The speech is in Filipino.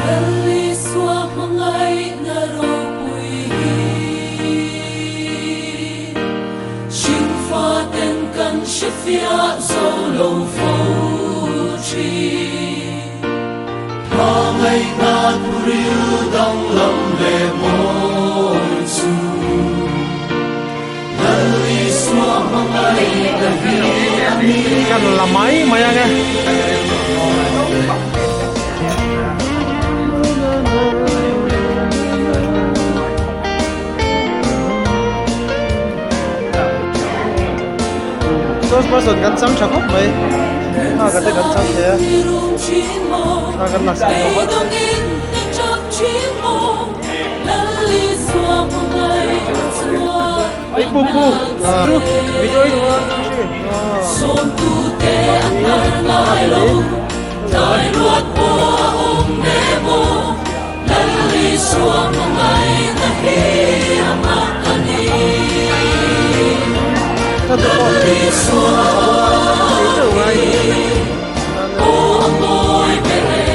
Lali swak mangai na ropui Shin fa ten kan shifia zo lo fo tri Pa ngai na kuriu dang lam le mo su Lali swak mangai na hi Kan lamai maya nga. First person kan sam chakop mai. Ha ka te kan sam the. Ha kan nas ko ba. Ai pu pu. Ru video ini wa. Som tu te atar lai lo Dai luat po om nemo Lali suam mangai na hi amakani Lali suam O amoy bere